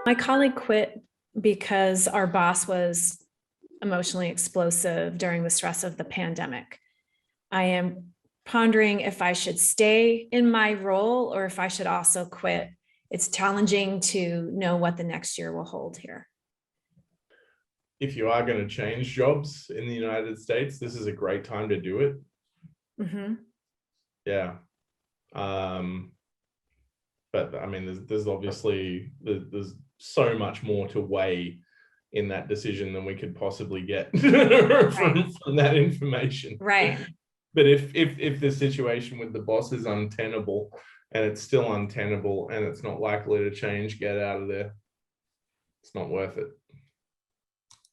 My colleague quit because our boss was emotionally explosive during the stress of the pandemic. I am pondering if I should stay in my role or if I should also quit. It's challenging to know what the next year will hold here. If you are going to change jobs in the United States, this is a great time to do it. Mm-hmm. Yeah. But I mean, there's obviously, there's so much more to weigh in that decision than we could possibly get from that information. Right. But if the situation with the boss is untenable and it's still untenable and it's not likely to change, get out of there. It's not worth it.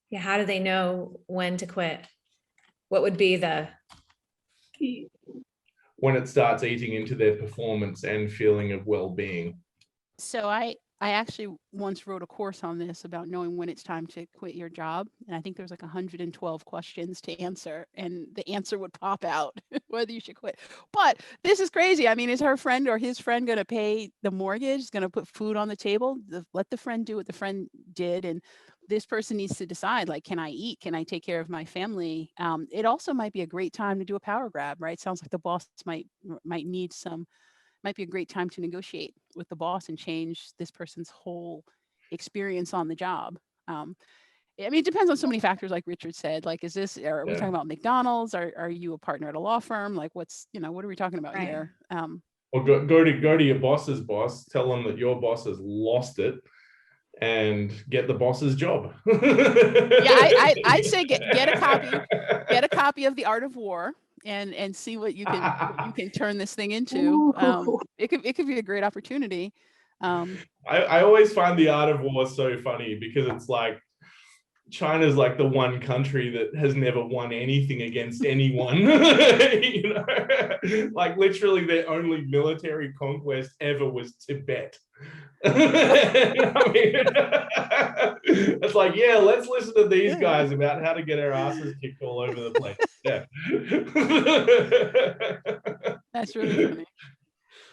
Yeah. How do they know when to quit? What would be the... When it starts eating into their performance and feeling of well-being. So I actually once wrote a course on this about knowing when it's time to quit your job. And I think there's like 112 questions to answer, and the answer would pop out whether you should quit. But this is crazy. I mean, is her friend or his friend going to pay the mortgage, going to put food on the table? Let the friend do what the friend did. And this person needs to decide, like, can I eat? Can I take care of my family? It also might be a great time to do a power grab, right? Sounds like the boss might need some, might be a great time to negotiate with the boss and change this person's whole experience on the job. I mean, it depends on so many factors, like Richard said. Like, is this, are we talking about McDonald's? Are you a partner at a law firm? Like, what's, what are we talking about here? Or go to your boss's boss, tell them that your boss has lost it, and get the boss's job. I'd say get a copy of The Art of War and see what you can turn this thing into. It could be a great opportunity. I always find The Art of War so funny because it's like China's like the one country that has never won anything against anyone. You know, like literally their only military conquest ever was Tibet. I mean, it's like, yeah, let's listen to these guys about how to get our asses kicked all over the place. Yeah. That's really funny.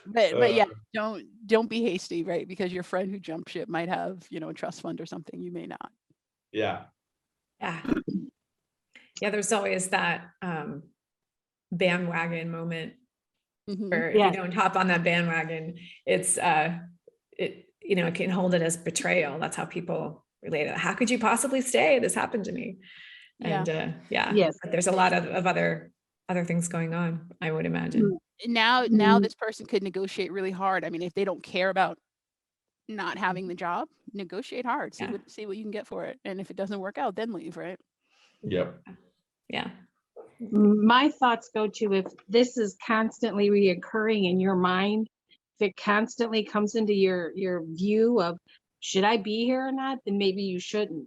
But yeah, don't be hasty, right? Because your friend who jumped ship might have, a trust fund or something. You may not. Yeah. Yeah, there's always that bandwagon moment where if you don't hop on that bandwagon, it's it can hold it as betrayal. That's how people relate it. How could you possibly stay? This happened to me. And but there's a lot of other things going on, I would imagine. Now this person could negotiate really hard. I mean, if they don't care about not having the job, negotiate hard, see what you can get for it. And if it doesn't work out, then leave, right? Yep. Yeah. My thoughts go to, if this is constantly reoccurring in your mind, if it constantly comes into your view of, should I be here or not, then maybe you shouldn't.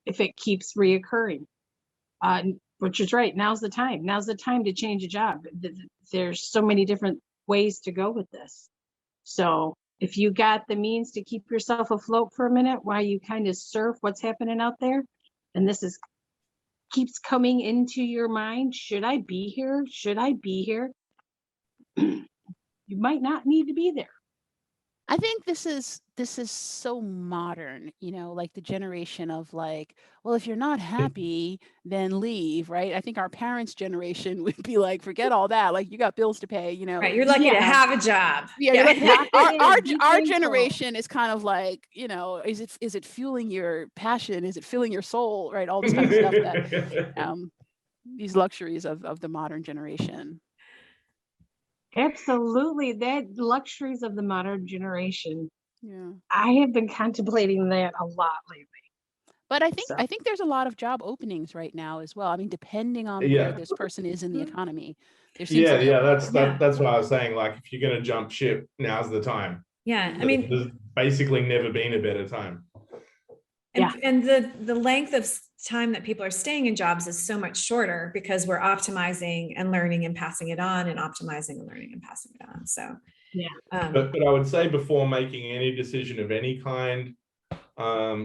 If it keeps reoccurring, Richard's right. Now's the time. Now's the time to change a job. There's so many different ways to go with this. So if you got the means to keep yourself afloat for a minute while you kind of surf what's happening out there, and this keeps coming into your mind, should I be here? Should I be here? You might not need to be there. I think this is so modern, like the generation of like, well, if you're not happy, then leave, right? I think our parents' generation would be like, forget all that. Like, you got bills to pay, Right, you're lucky to have a job. Our generation is kind of like, is it fueling your passion? Is it filling your soul? Right, all this kind of stuff that these luxuries of the modern generation. Absolutely. That luxuries of the modern generation. Yeah. I have been contemplating that a lot lately. But I think there's a lot of job openings right now as well. I mean, depending on where this person is in the economy. That's what I was saying. Like, if you're going to jump ship, now's the time. Yeah. I mean, there's basically never been a better time. And the length of time that people are staying in jobs is so much shorter because we're optimizing and learning and passing it on, and optimizing and learning and passing it on. So but I would say, before making any decision of any kind,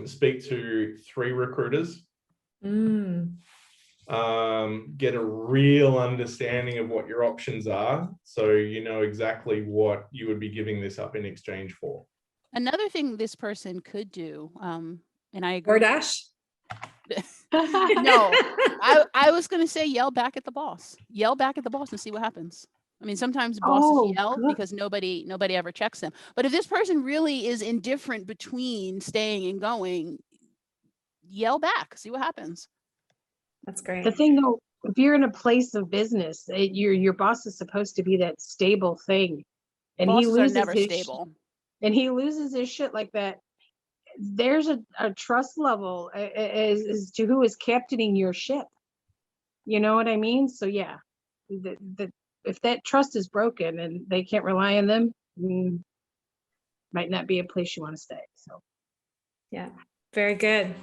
speak to 3 recruiters. Get a real understanding of what your options are, so you know exactly what you would be giving this up in exchange for. Another thing this person could do, and I agree. DoorDash? No, I was going to say yell back at the boss. Yell back at the boss and see what happens. I mean, sometimes bosses Oh, yell good. because nobody ever checks them. But if this person really is indifferent between staying and going, yell back, see what happens. That's great. The thing though, if you're in a place of business, your boss is supposed to be that stable thing, and he Bosses are loses never his stable. and he loses his shit like that. There's a trust level as to who is captaining your ship. You know what I mean? So yeah, if that trust is broken and they can't rely on them, might not be a place you want to stay. So Yeah, very good.